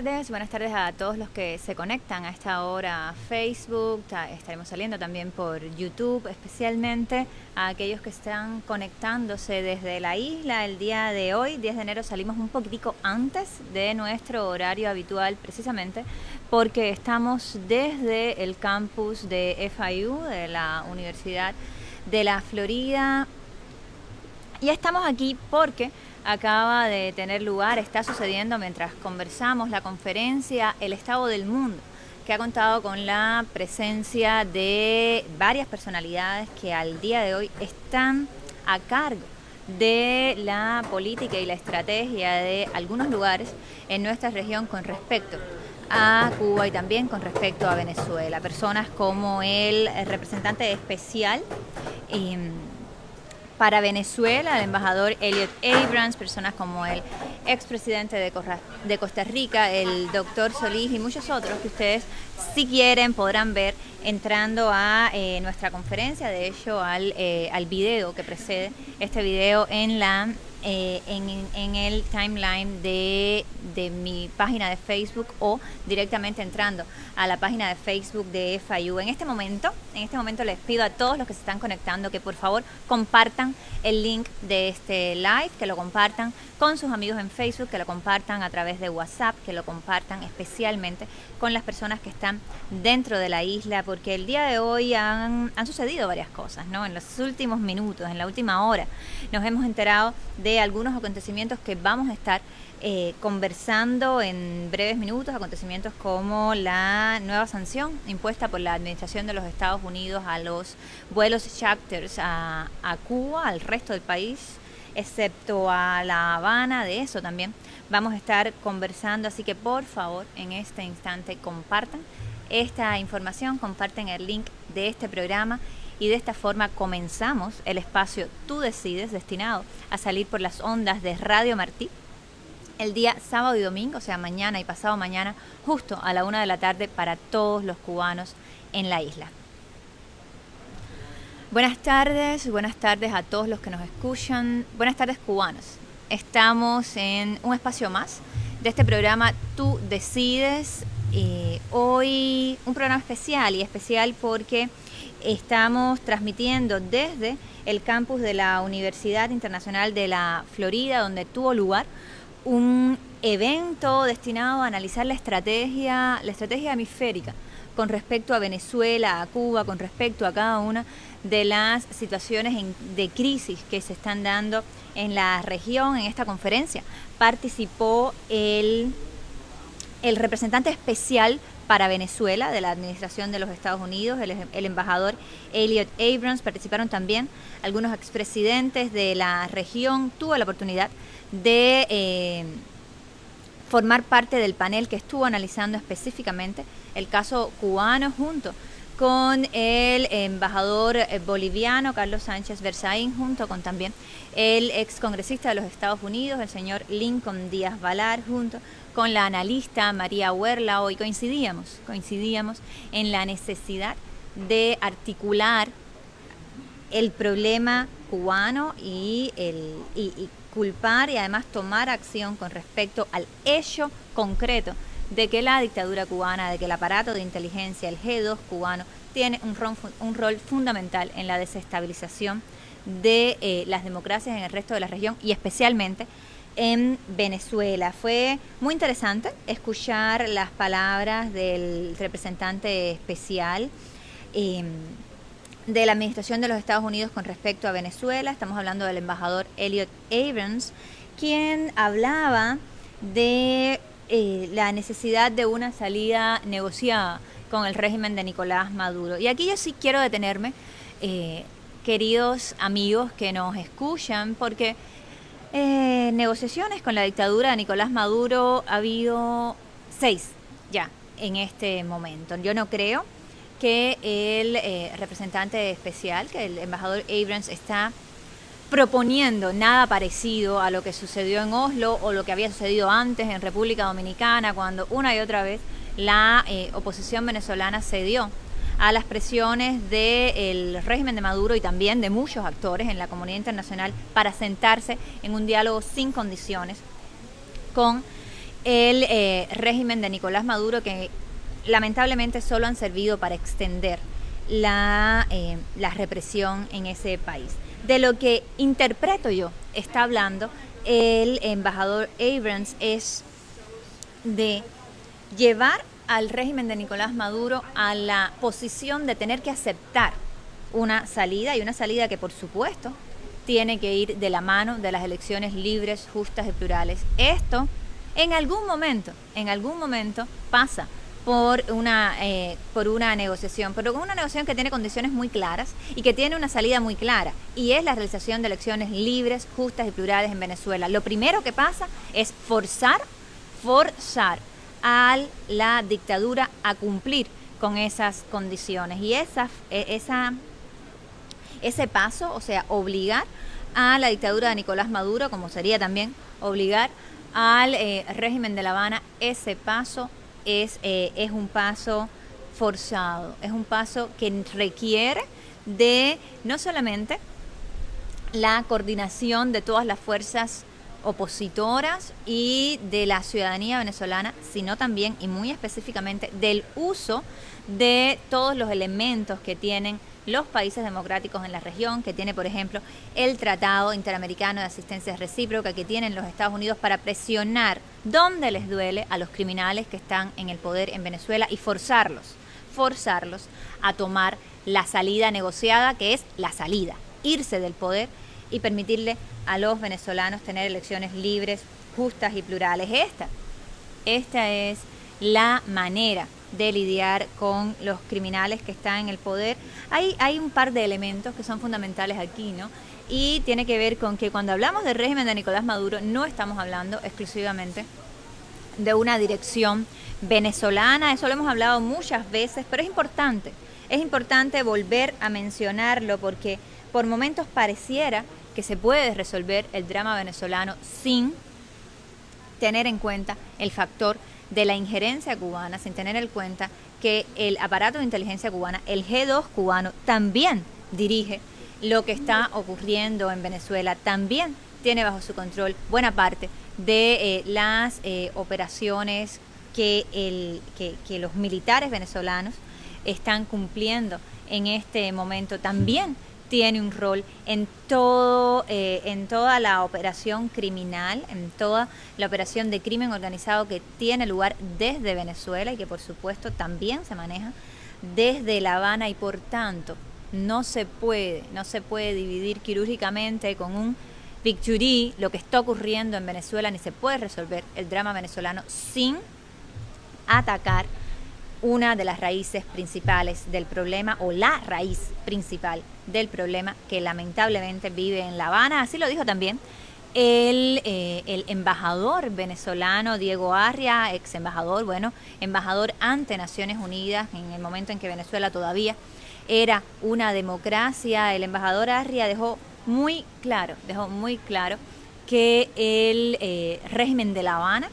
buenas tardes a todos los que se conectan a esta hora a Facebook, estaremos saliendo también por YouTube, especialmente a aquellos que están conectándose desde la isla el día de hoy, 10 de enero, salimos un poquitico antes de nuestro horario habitual precisamente porque estamos desde el campus de FIU, de la Universidad de la Florida, y estamos aquí porque acaba de tener lugar, está sucediendo mientras conversamos, la conferencia El Estado del Mundo, que ha contado con la presencia de varias personalidades que al día de hoy están a cargo de la política y la estrategia de algunos lugares en nuestra región con respecto a Cuba y también con respecto a Venezuela. Personas como el representante especial para Venezuela, el embajador Elliot Abrams, personas como el expresidente de Costa Rica, el doctor Solís y muchos otros que ustedes, si quieren, podrán ver entrando a nuestra conferencia, de hecho al video que precede este video en el timeline de mi página de Facebook o directamente entrando a la página de Facebook de FIU. En este momento les pido a todos los que se están conectando que por favor compartan el link de este live, que lo compartan con sus amigos en Facebook, que lo compartan a través de WhatsApp, que lo compartan especialmente con las personas que están dentro de la isla, porque el día de hoy han sucedido varias cosas, ¿no? En los últimos minutos, en la última hora, nos hemos enterado de algunos acontecimientos que vamos a estar conversando en breves minutos, acontecimientos como la nueva sanción impuesta por la Administración de los Estados Unidos a los vuelos charters a Cuba, al resto del país, excepto a La Habana. De eso también vamos a estar conversando, así que por favor en este instante compartan esta información, comparten el link de este programa y de esta forma comenzamos el espacio Tú Decides, destinado a salir por las ondas de Radio Martí el día sábado y domingo, o sea mañana y pasado mañana, justo a la 1 de la tarde para todos los cubanos en la isla. Buenas tardes a todos los que nos escuchan. Buenas tardes, cubanos. Estamos en un espacio más de este programa Tú Decides. Hoy un programa especial porque estamos transmitiendo desde el campus de la Universidad Internacional de la Florida, donde tuvo lugar un evento destinado a analizar la estrategia hemisférica con respecto a Venezuela, a Cuba, con respecto a cada una de las situaciones de crisis que se están dando en la región. En esta conferencia participó el representante especial para Venezuela de la Administración de los Estados Unidos, el embajador Elliot Abrams. Participaron también algunos expresidentes de la región. Tuvo la oportunidad de formar parte del panel que estuvo analizando específicamente el caso cubano junto con el embajador boliviano Carlos Sánchez Berzaín, junto con también el excongresista de los Estados Unidos, el señor Lincoln Díaz Valar, junto con la analista María Huerla. Hoy coincidíamos en la necesidad de articular el problema cubano y culpar y además tomar acción con respecto al hecho concreto de que la dictadura cubana, de que el aparato de inteligencia, el G2 cubano, tiene un rol fundamental en la desestabilización de las democracias en el resto de la región y especialmente en Venezuela. Fue muy interesante escuchar las palabras del representante especial de la Administración de los Estados Unidos con respecto a Venezuela. Estamos hablando del embajador Elliot Abrams, quien hablaba de la necesidad de una salida negociada con el régimen de Nicolás Maduro. Y aquí yo sí quiero detenerme, queridos amigos que nos escuchan, porque negociaciones con la dictadura de Nicolás Maduro ha habido 6 ya en este momento. Yo no creo que el representante especial, que el embajador Abrams, está proponiendo nada parecido a lo que sucedió en Oslo o lo que había sucedido antes en República Dominicana, cuando una y otra vez la oposición venezolana cedió a las presiones del régimen de Maduro y también de muchos actores en la comunidad internacional para sentarse en un diálogo sin condiciones con el régimen de Nicolás Maduro, que lamentablemente solo han servido para extender la represión en ese país. De lo que interpreto yo, está hablando el embajador Abrams, es de llevar al régimen de Nicolás Maduro a la posición de tener que aceptar una salida, y una salida que por supuesto tiene que ir de la mano de las elecciones libres, justas y plurales. Esto en algún momento pasa por una negociación, pero con una negociación que tiene condiciones muy claras y que tiene una salida muy clara, y es la realización de elecciones libres, justas y plurales en Venezuela. Lo primero que pasa es forzar a la dictadura a cumplir con esas condiciones, y ese paso, o sea, obligar a la dictadura de Nicolás Maduro, como sería también obligar al régimen de La Habana, ese paso es un paso forzado, es un paso que requiere de no solamente la coordinación de todas las fuerzas opositoras y de la ciudadanía venezolana, sino también y muy específicamente del uso de todos los elementos que tienen los países democráticos en la región, que tiene, por ejemplo, el Tratado Interamericano de Asistencia Recíproca, que tienen los Estados Unidos para presionar donde les duele a los criminales que están en el poder en Venezuela y forzarlos a tomar la salida negociada, que es la salida, irse del poder y permitirle a los venezolanos tener elecciones libres, justas y plurales. Esta es la manera de lidiar con los criminales que están en el poder. Hay un par de elementos que son fundamentales aquí, ¿no? Y tiene que ver con que cuando hablamos del régimen de Nicolás Maduro no estamos hablando exclusivamente de una dirección venezolana. Eso lo hemos hablado muchas veces, pero es importante volver a mencionarlo, porque por momentos pareciera que se puede resolver el drama venezolano sin tener en cuenta el factor de la injerencia cubana, sin tener en cuenta que el aparato de inteligencia cubana, el G2 cubano, también dirige lo que está ocurriendo en Venezuela, también tiene bajo su control buena parte de las operaciones que los militares venezolanos están cumpliendo en este momento. También tiene un rol en toda la operación criminal, en toda la operación de crimen organizado que tiene lugar desde Venezuela y que por supuesto también se maneja desde La Habana, y por tanto no se puede dividir quirúrgicamente con un bisturí lo que está ocurriendo en Venezuela, ni se puede resolver el drama venezolano sin atacar una de las raíces principales del problema, o la raíz principal del problema que lamentablemente vive en La Habana. Así lo dijo también el embajador venezolano Diego Arria, ex embajador, embajador ante Naciones Unidas en el momento en que Venezuela todavía era una democracia. El embajador Arria dejó muy claro que el régimen de La Habana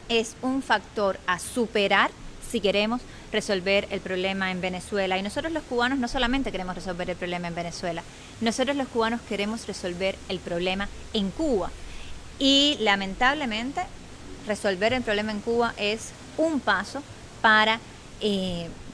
es un factor a superar si queremos resolver el problema en Venezuela. Y nosotros los cubanos no solamente queremos resolver el problema en Venezuela, nosotros los cubanos queremos resolver el problema en Cuba. Y lamentablemente resolver el problema en Cuba es un paso para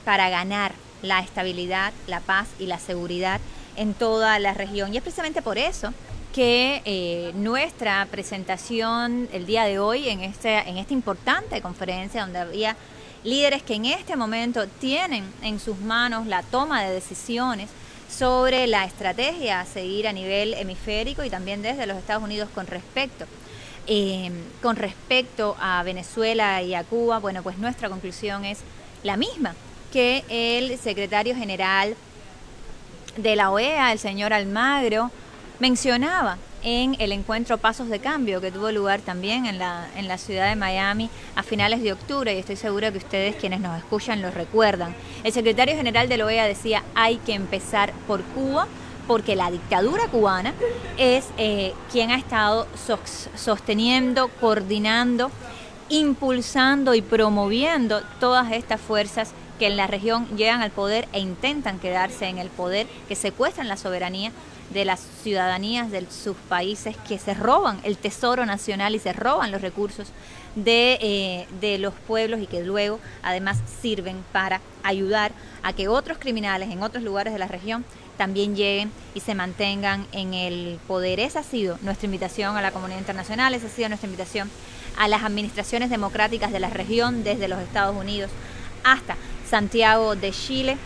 ganar la estabilidad, la paz y la seguridad en toda la región. Y es precisamente por eso que nuestra presentación el día de hoy en esta importante conferencia, donde había líderes que en este momento tienen en sus manos la toma de decisiones sobre la estrategia a seguir a nivel hemisférico y también desde los Estados Unidos con respecto a Venezuela y a Cuba. Bueno, pues nuestra conclusión es la misma que el secretario general de la OEA, el señor Almagro, mencionaba en el encuentro Pasos de Cambio que tuvo lugar también en la ciudad de Miami a finales de octubre, y estoy segura que ustedes quienes nos escuchan lo recuerdan. El secretario general de la OEA decía: hay que empezar por Cuba, porque la dictadura cubana es quien ha estado sosteniendo, coordinando, impulsando y promoviendo todas estas fuerzas que en la región llegan al poder e intentan quedarse en el poder, que secuestran la soberanía de las ciudadanías de sus países que se roban el tesoro nacional y se roban los recursos de los pueblos y que luego además sirven para ayudar a que otros criminales en otros lugares de la región también lleguen y se mantengan en el poder. Esa ha sido nuestra invitación a la comunidad internacional, esa ha sido nuestra invitación a las administraciones democráticas de la región, desde los Estados Unidos hasta Santiago de Chile,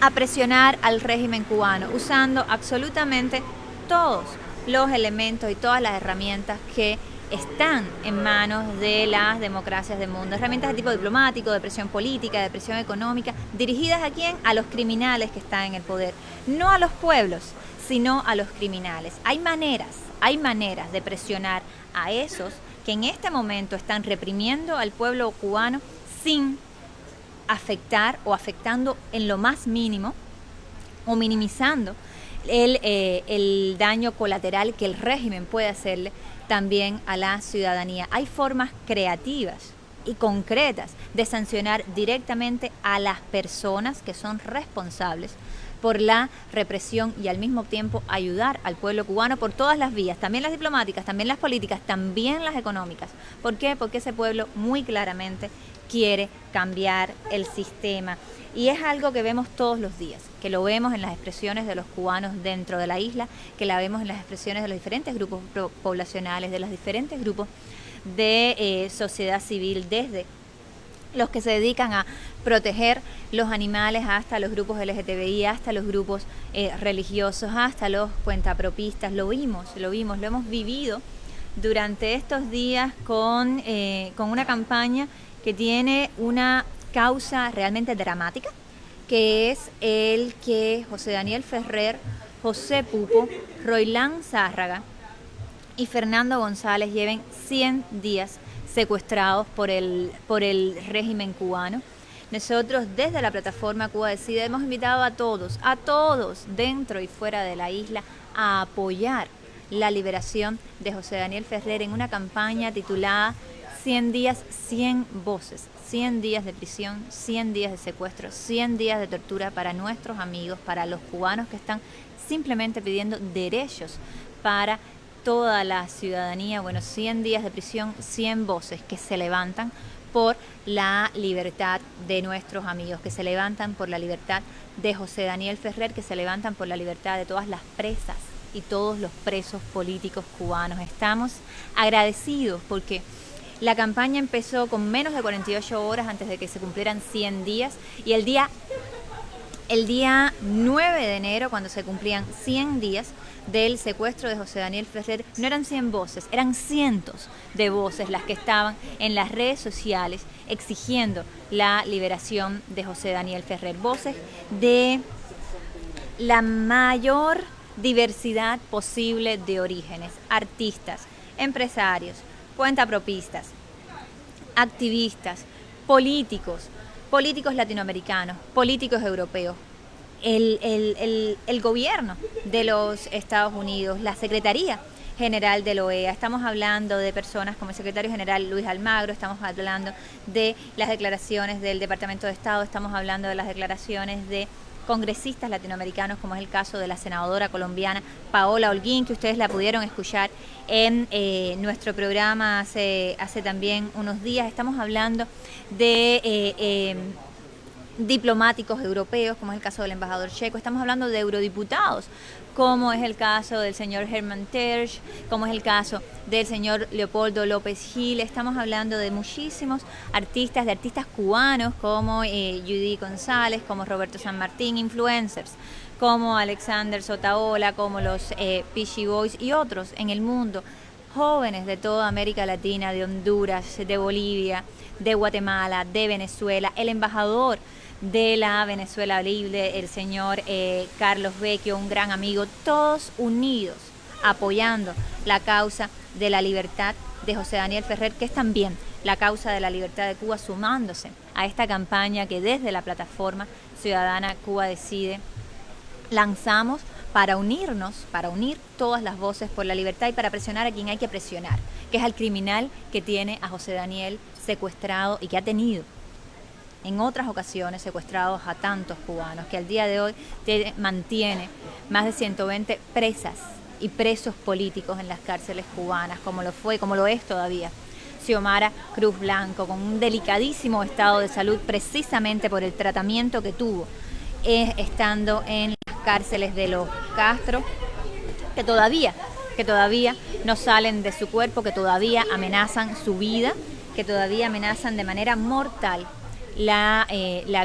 a presionar al régimen cubano usando absolutamente todos los elementos y todas las herramientas que están en manos de las democracias del mundo, herramientas de tipo diplomático, de presión política, de presión económica, dirigidas ¿a quién? A los criminales que están en el poder, no a los pueblos, sino a los criminales. Hay maneras de presionar a esos que en este momento están reprimiendo al pueblo cubano sin afectar o afectando en lo más mínimo o minimizando el daño colateral que el régimen puede hacerle también a la ciudadanía. Hay formas creativas y concretas de sancionar directamente a las personas que son responsables por la represión y al mismo tiempo ayudar al pueblo cubano por todas las vías, también las diplomáticas, también las políticas, también las económicas. ¿Por qué? Porque ese pueblo muy claramente quiere cambiar el sistema. Y es algo que vemos todos los días, que lo vemos en las expresiones de los cubanos dentro de la isla, que la vemos en las expresiones de los diferentes grupos poblacionales, de los diferentes grupos de sociedad civil, desde los que se dedican a proteger los animales hasta los grupos LGTBI, hasta los grupos religiosos, hasta los cuentapropistas. Lo hemos vivido durante estos días con una campaña que tiene una causa realmente dramática, que es el que José Daniel Ferrer, José Pupo, Roilán Zárraga y Fernando González lleven 100 días secuestrados por el régimen cubano. Nosotros desde la plataforma Cuba Decide hemos invitado a todos dentro y fuera de la isla a apoyar la liberación de José Daniel Ferrer en una campaña titulada 100 días, 100 voces, 100 días de prisión, 100 días de secuestro, 100 días de tortura para nuestros amigos, para los cubanos que están simplemente pidiendo derechos para toda la ciudadanía. Bueno, 100 días de prisión, 100 voces que se levantan por la libertad de nuestros amigos, que se levantan por la libertad de José Daniel Ferrer, que se levantan por la libertad de todas las presas y todos los presos políticos cubanos. Estamos agradecidos porque la campaña empezó con menos de 48 horas antes de que se cumplieran 100 días y el día 9 de enero, cuando se cumplían 100 días del secuestro de José Daniel Ferrer, no eran 100 voces, eran cientos de voces las que estaban en las redes sociales exigiendo la liberación de José Daniel Ferrer. Voces de la mayor diversidad posible de orígenes, artistas, empresarios, cuentapropistas, activistas, políticos latinoamericanos, políticos europeos, el gobierno de los Estados Unidos, la Secretaría General de la OEA. Estamos hablando de personas como el secretario general Luis Almagro, estamos hablando de las declaraciones del Departamento de Estado, estamos hablando de las declaraciones de congresistas latinoamericanos, como es el caso de la senadora colombiana Paola Holguín, que ustedes la pudieron escuchar en nuestro programa hace también unos días. Estamos hablando de diplomáticos europeos, como es el caso del embajador checo. Estamos hablando de eurodiputados, como es el caso del señor Herman Tersch, como es el caso del señor Leopoldo López Gil. Estamos hablando de muchísimos artistas, de artistas cubanos como Judy González, como Roberto San Martín, influencers como Alexander Sotaola, como los Peachy Boys y otros en el mundo, jóvenes de toda América Latina, de Honduras, de Bolivia, de Guatemala, de Venezuela, el embajador de la Venezuela Libre, el señor Carlos Vecchio, un gran amigo, todos unidos apoyando la causa de la libertad de José Daniel Ferrer, que es también la causa de la libertad de Cuba, sumándose a esta campaña que desde la plataforma ciudadana Cuba Decide lanzamos para unirnos, para unir todas las voces por la libertad y para presionar a quien hay que presionar, que es al criminal que tiene a José Daniel secuestrado y que ha tenido en otras ocasiones secuestrados a tantos cubanos, que al día de hoy mantiene más de 120 presas y presos políticos en las cárceles cubanas, como lo es todavía Xiomara Cruz Blanco, con un delicadísimo estado de salud precisamente por el tratamiento que tuvo estando en las cárceles de los Castro, que todavía no salen de su cuerpo, que todavía amenazan su vida, que todavía amenazan de manera mortal la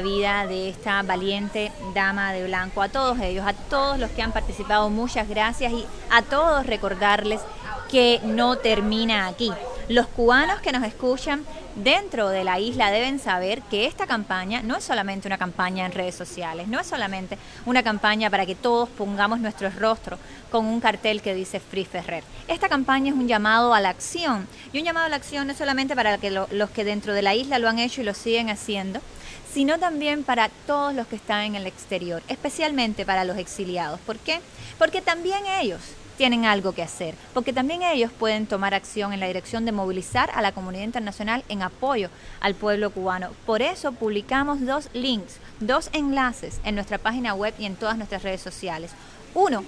vida de esta valiente dama de blanco. A todos ellos, a todos los que han participado, muchas gracias, y a todos recordarles que no termina aquí. Los cubanos que nos escuchan dentro de la isla deben saber que esta campaña no es solamente una campaña en redes sociales, no es solamente una campaña para que todos pongamos nuestros rostros con un cartel que dice Free Ferrer. Esta campaña es un llamado a la acción, y un llamado a la acción no solamente para que los que dentro de la isla lo han hecho y lo siguen haciendo, sino también para todos los que están en el exterior, especialmente para los exiliados. ¿Por qué? Porque también ellos tienen algo que hacer, porque también ellos pueden tomar acción en la dirección de movilizar a la comunidad internacional en apoyo al pueblo cubano. Por eso publicamos 2 links, 2 enlaces en nuestra página web y en todas nuestras redes sociales. Uno,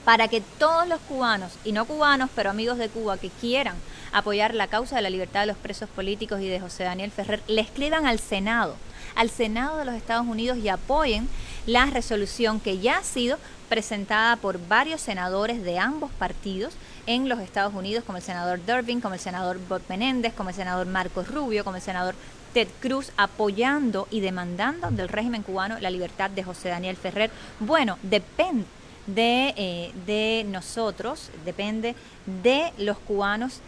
para que todos los cubanos, y no cubanos, pero amigos de Cuba, que quieran apoyar la causa de la libertad de los presos políticos y de José Daniel Ferrer, le escriban al Senado de los Estados Unidos, y apoyen la resolución que ya ha sido presentada por varios senadores de ambos partidos en los Estados Unidos, como el senador Durbin, como el senador Bob Menéndez, como el senador Marcos Rubio, como el senador Ted Cruz, apoyando y demandando del régimen cubano la libertad de José Daniel Ferrer. Bueno, depende de nosotros, depende de los cubanos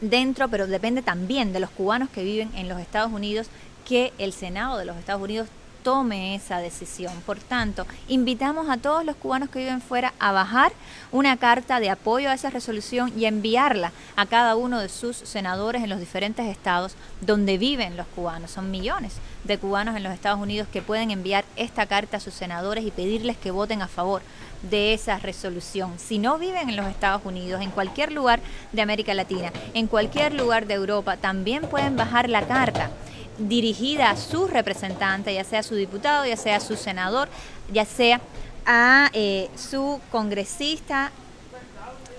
dentro, pero depende también de los cubanos que viven en los Estados Unidos, que el Senado de los Estados Unidos tome esa decisión. Por tanto, invitamos a todos los cubanos que viven fuera a bajar una carta de apoyo a esa resolución y enviarla a cada uno de sus senadores en los diferentes estados donde viven los cubanos. Son millones de cubanos en los Estados Unidos que pueden enviar esta carta a sus senadores y pedirles que voten a favor de esa resolución. Si no viven en los Estados Unidos, en cualquier lugar de América Latina, en cualquier lugar de Europa, también pueden bajar la carta dirigida a su representante, ya sea su diputado, ya sea su senador, ya sea a su congresista,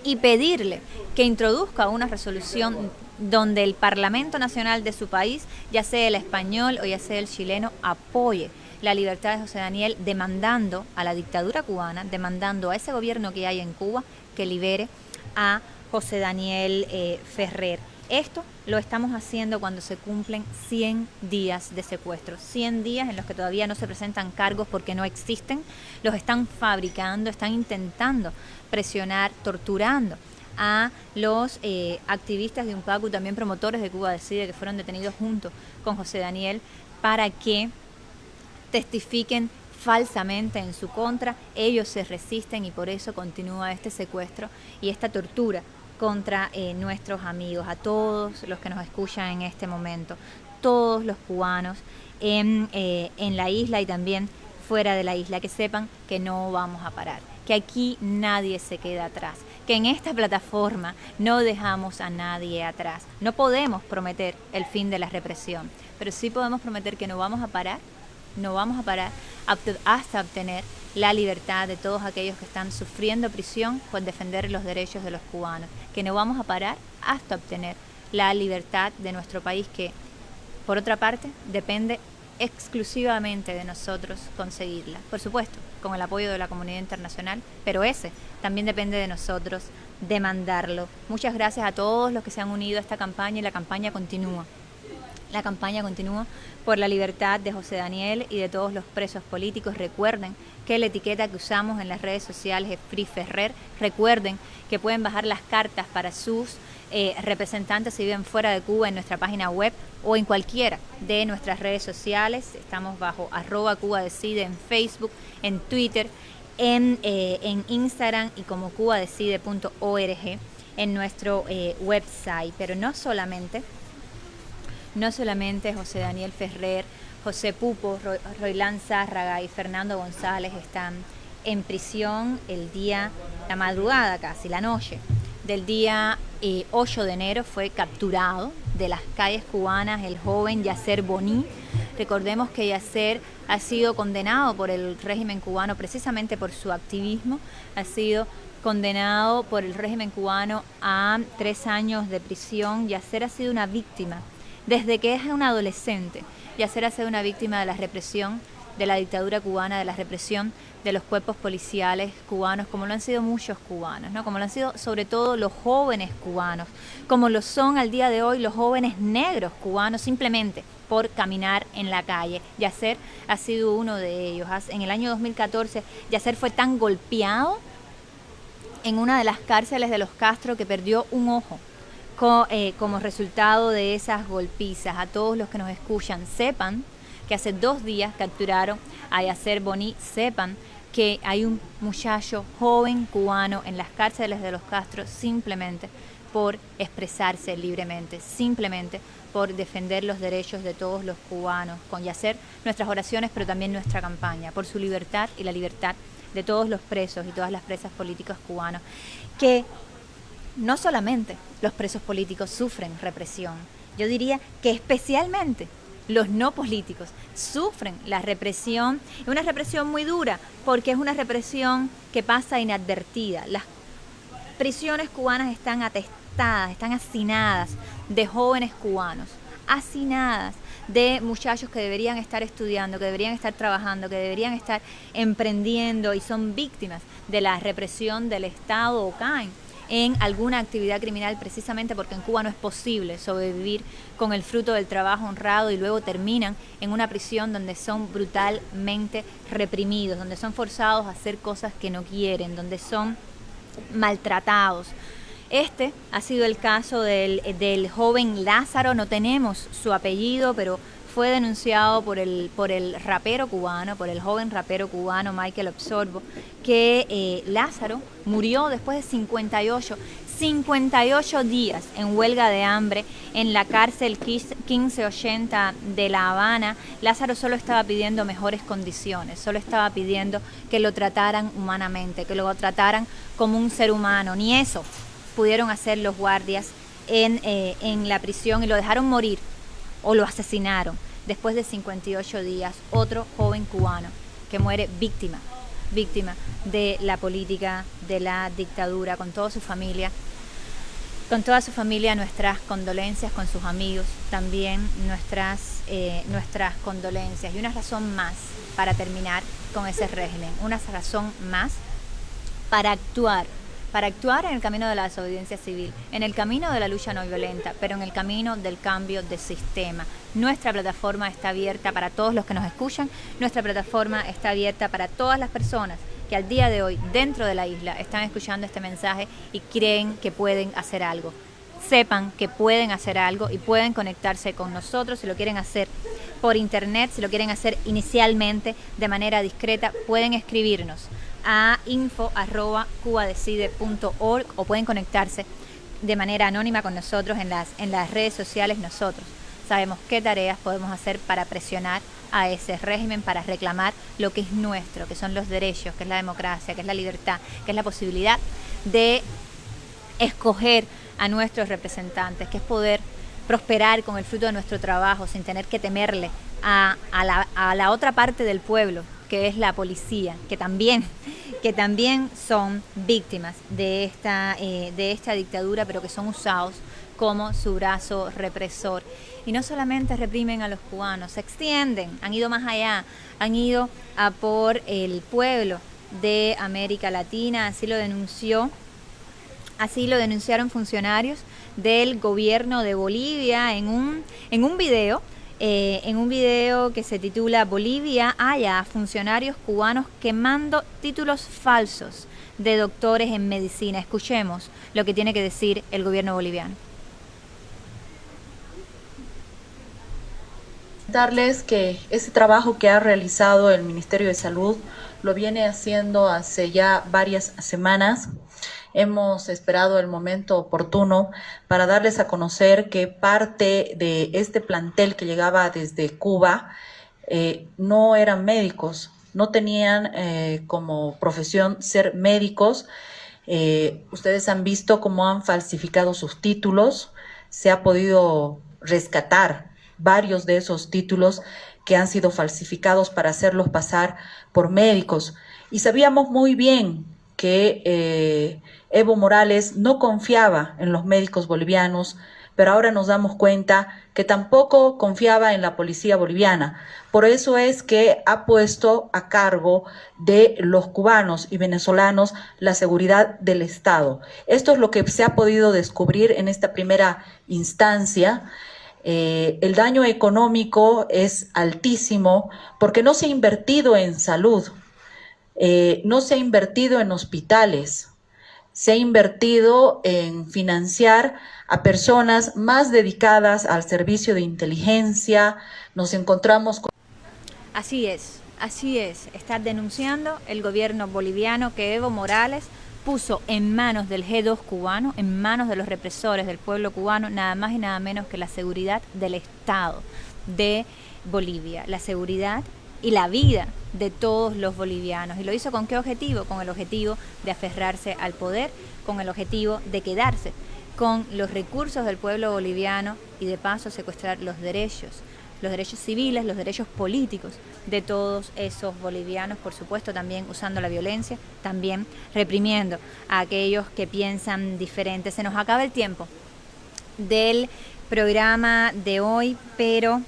y pedirle que introduzca una resolución donde el Parlamento Nacional de su país, ya sea el español o ya sea el chileno, apoye la libertad de José Daniel, demandando a la dictadura cubana, demandando a ese gobierno que hay en Cuba que libere a José Daniel Ferrer. Esto lo estamos haciendo cuando se cumplen 100 días de secuestro, 100 días en los que todavía no se presentan cargos porque no existen, los están fabricando, están intentando presionar, torturando a los activistas de UNPACU, también promotores de Cuba Decide, que fueron detenidos junto con José Daniel, para que testifiquen falsamente en su contra. Ellos se resisten y por eso continúa este secuestro y esta tortura contra nuestros amigos. A todos los que nos escuchan en este momento, todos los cubanos en la isla y también fuera de la isla, que sepan que no vamos a parar, que aquí nadie se queda atrás, que en esta plataforma no dejamos a nadie atrás. No podemos prometer el fin de la represión, pero sí podemos prometer que no vamos a parar hasta obtener la libertad de todos aquellos que están sufriendo prisión por defender los derechos de los cubanos, que no vamos a parar hasta obtener la libertad de nuestro país, que por otra parte depende exclusivamente de nosotros conseguirla, por supuesto, con el apoyo de la comunidad internacional, pero ese también depende de nosotros demandarlo. Muchas gracias a todos los que se han unido a esta campaña, y la campaña continúa. La campaña continúa por la libertad de José Daniel y de todos los presos políticos. Recuerden que la etiqueta que usamos en las redes sociales es Free Ferrer. Recuerden que pueden bajar las cartas para sus representantes si viven fuera de Cuba en nuestra página web o en cualquiera de nuestras redes sociales. Estamos bajo @CubaDecide en Facebook, en Twitter, en Instagram y como cubadecide.org en nuestro website. Pero no solamente José Daniel Ferrer, José Pupo, Roilán Zárraga y Fernando González están en prisión la madrugada casi, la noche del día 8 de enero fue capturado de las calles cubanas el joven Yacer Boni. Recordemos que Yacer ha sido condenado por el régimen cubano precisamente por su activismo, ha sido condenado por el régimen cubano a 3 años de prisión. Yacer ha sido una víctima desde que es un adolescente. Yacer ha sido una víctima de la represión de la dictadura cubana, de la represión de los cuerpos policiales cubanos, como lo han sido muchos cubanos, ¿no? Como lo han sido sobre todo los jóvenes cubanos, como lo son al día de hoy los jóvenes negros cubanos, simplemente por caminar en la calle. Yacer ha sido uno de ellos. En el año 2014, Yacer fue tan golpeado en una de las cárceles de los Castro que perdió un ojo como resultado de esas golpizas. A todos los que nos escuchan, sepan que hace 2 días capturaron a Yacer Boni, sepan que hay un muchacho joven cubano en las cárceles de los Castro simplemente por expresarse libremente, simplemente por defender los derechos de todos los cubanos. Con Yacer, nuestras oraciones, pero también nuestra campaña por su libertad y la libertad de todos los presos y todas las presas políticas cubanos, que no solamente los presos políticos sufren represión, yo diría que especialmente los no políticos sufren la represión, es una represión muy dura porque es una represión que pasa inadvertida. Las prisiones cubanas están atestadas, están hacinadas de jóvenes cubanos, hacinadas de muchachos que deberían estar estudiando, que deberían estar trabajando, que deberían estar emprendiendo y son víctimas de la represión del Estado o caen en alguna actividad criminal precisamente porque en Cuba no es posible sobrevivir con el fruto del trabajo honrado y luego terminan en una prisión donde son brutalmente reprimidos, donde son forzados a hacer cosas que no quieren, donde son maltratados. Este ha sido el caso del joven Lázaro, no tenemos su apellido, pero fue denunciado por el rapero cubano, por el joven rapero cubano Michael Absorbo, que Lázaro murió después de 58 días en huelga de hambre en la cárcel 1580 de La Habana. Lázaro solo estaba pidiendo mejores condiciones, solo estaba pidiendo que lo trataran humanamente, que lo trataran como un ser humano. Ni eso pudieron hacer los guardias en la prisión y lo dejaron morir o lo asesinaron. Después de 58 días, otro joven cubano que muere víctima de la política, de la dictadura, con toda su familia. Con toda su familia, nuestras condolencias, con sus amigos, también nuestras condolencias. Y una razón más para terminar con ese régimen, una razón más para actuar en el camino de la desobediencia civil, en el camino de la lucha no violenta, pero en el camino del cambio de sistema. Nuestra plataforma está abierta para todos los que nos escuchan, nuestra plataforma está abierta para todas las personas que al día de hoy dentro de la isla están escuchando este mensaje y creen que pueden hacer algo. Sepan que pueden hacer algo y pueden conectarse con nosotros. Si lo quieren hacer por internet, si lo quieren hacer inicialmente de manera discreta, pueden escribirnos a info@cubadecide.org o pueden conectarse de manera anónima con nosotros en las redes sociales. Nosotros sabemos qué tareas podemos hacer para presionar a ese régimen, para reclamar lo que es nuestro, que son los derechos, que es la democracia, que es la libertad, que es la posibilidad de escoger a nuestros representantes, que es poder prosperar con el fruto de nuestro trabajo sin tener que temerle a la otra parte del pueblo, que es la policía, que también son víctimas de esta dictadura, pero que son usados como su brazo represor. Y no solamente reprimen a los cubanos, se extienden, han ido más allá, han ido a por el pueblo de América Latina, así lo denunciaron funcionarios del gobierno de Bolivia en un video que se titula Bolivia halla a funcionarios cubanos quemando títulos falsos de doctores en medicina. Escuchemos lo que tiene que decir el gobierno boliviano. Darles que ese trabajo que ha realizado el Ministerio de Salud lo viene haciendo hace ya varias semanas. Hemos esperado el momento oportuno para darles a conocer que parte de este plantel que llegaba desde Cuba no eran médicos, no tenían como profesión ser médicos. Ustedes han visto cómo han falsificado sus títulos, se ha podido rescatar varios de esos títulos que han sido falsificados para hacerlos pasar por médicos. Y sabíamos muy bien que Evo Morales no confiaba en los médicos bolivianos, pero ahora nos damos cuenta que tampoco confiaba en la policía boliviana. Por eso es que ha puesto a cargo de los cubanos y venezolanos la seguridad del Estado. Esto es lo que se ha podido descubrir en esta primera instancia. El daño económico es altísimo porque no se ha invertido en salud, no se ha invertido en hospitales, se ha invertido en financiar a personas más dedicadas al servicio de inteligencia. Nos encontramos con... Así es, está denunciando el gobierno boliviano que Evo Morales puso en manos del G2 cubano, en manos de los represores del pueblo cubano, nada más y nada menos que la seguridad del Estado de Bolivia, la seguridad y la vida de todos los bolivianos. ¿Y lo hizo con qué objetivo? Con el objetivo de aferrarse al poder, con el objetivo de quedarse con los recursos del pueblo boliviano y de paso secuestrar los derechos civiles, los derechos políticos de todos esos bolivianos, por supuesto también usando la violencia, también reprimiendo a aquellos que piensan diferente. Se nos acaba el tiempo del programa de hoy, pero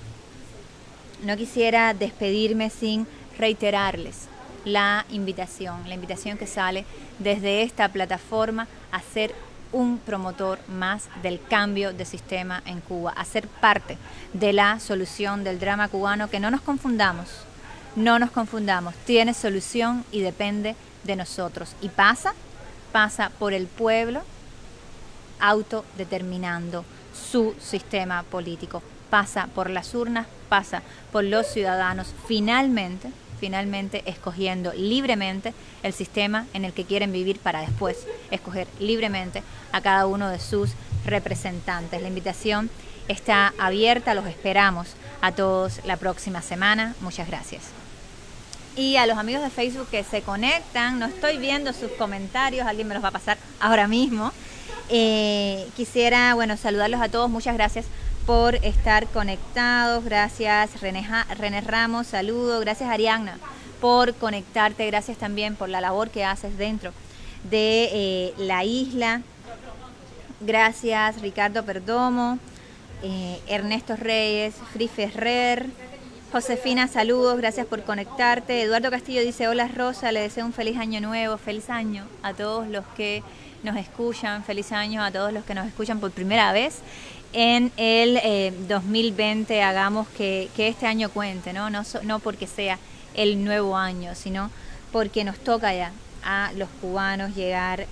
no quisiera despedirme sin reiterarles la invitación que sale desde esta plataforma a ser un promotor más del cambio de sistema en Cuba, a ser parte de la solución del drama cubano, que no nos confundamos, tiene solución y depende de nosotros. Y pasa por el pueblo autodeterminando su sistema político, pasa por las urnas, pasa por los ciudadanos finalmente escogiendo libremente el sistema en el que quieren vivir para después escoger libremente a cada uno de sus representantes. La invitación está abierta, los esperamos a todos la próxima semana. Muchas gracias. Y a los amigos de Facebook que se conectan, no estoy viendo sus comentarios, alguien me los va a pasar ahora mismo. Quisiera, saludarlos a todos, muchas gracias por estar conectados, gracias René Ramos, saludo, gracias Ariadna por conectarte, gracias también por la labor que haces dentro de la isla, gracias Ricardo Perdomo, Ernesto Reyes, Fri Ferrer, Josefina, saludos, gracias por conectarte. Eduardo Castillo dice, hola Rosa, le deseo un feliz año nuevo, feliz año a todos los que nos escuchan, feliz año a todos los que nos escuchan por primera vez en el 2020. Hagamos que este año cuente, no porque sea el nuevo año, sino porque nos toca ya a los cubanos llegar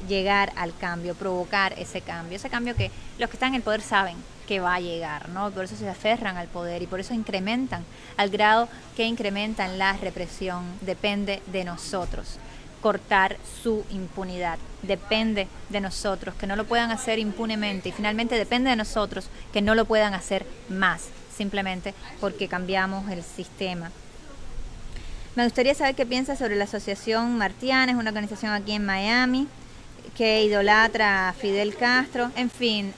al cambio, provocar ese cambio que los que están en el poder saben que va a llegar, ¿no? Por eso se aferran al poder y por eso incrementan al grado que incrementan la represión. Depende de nosotros cortar su impunidad, depende de nosotros que no lo puedan hacer impunemente y finalmente depende de nosotros que no lo puedan hacer más, simplemente porque cambiamos el sistema. Me gustaría saber qué piensas sobre la Asociación Martiana, es una organización aquí en Miami que idolatra a Fidel Castro. En fin,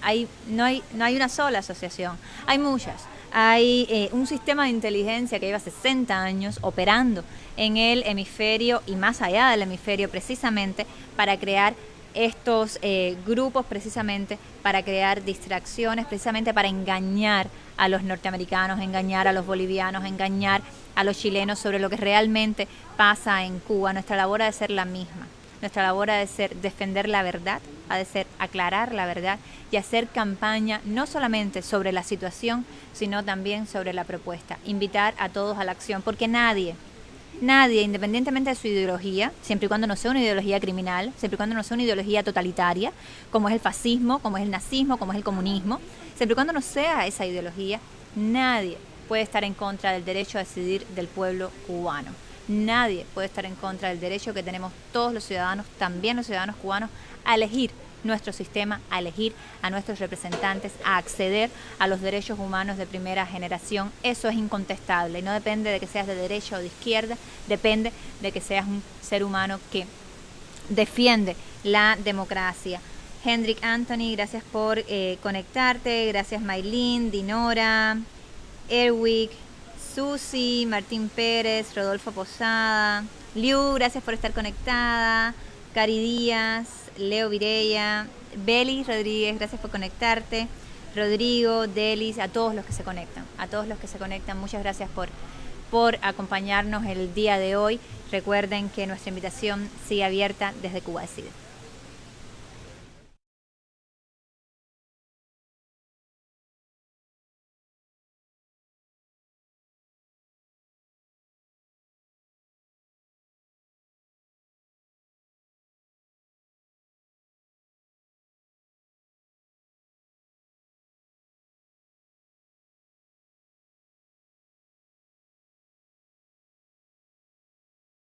no hay una sola asociación, hay muchas. Hay un sistema de inteligencia que lleva 60 años operando en el hemisferio y más allá del hemisferio precisamente para crear estos grupos, precisamente para crear distracciones, precisamente para engañar a los norteamericanos, engañar a los bolivianos, engañar a los chilenos sobre lo que realmente pasa en Cuba. Nuestra labor ha de ser la misma. Nuestra labor ha de ser defender la verdad, ha de ser aclarar la verdad y hacer campaña no solamente sobre la situación, sino también sobre la propuesta. Invitar a todos a la acción, porque nadie, independientemente de su ideología, siempre y cuando no sea una ideología criminal, siempre y cuando no sea una ideología totalitaria, como es el fascismo, como es el nazismo, como es el comunismo, siempre y cuando no sea esa ideología, nadie puede estar en contra del derecho a decidir del pueblo cubano. Nadie puede estar en contra del derecho que tenemos todos los ciudadanos, también los ciudadanos cubanos, a elegir nuestro sistema, a elegir a nuestros representantes, a acceder a los derechos humanos de primera generación. Eso es incontestable y no depende de que seas de derecha o de izquierda, depende de que seas un ser humano que defiende la democracia. Hendrik Anthony, gracias por conectarte. Gracias Maylin, Dinora, Erwick, Susi, Martín Pérez, Rodolfo Posada, Liu, gracias por estar conectada. Cari Díaz, Leo Vireya, Beli Rodríguez, gracias por conectarte. Rodrigo, Delis, a todos los que se conectan, muchas gracias por acompañarnos el día de hoy. Recuerden que nuestra invitación sigue abierta desde Cuba Decide.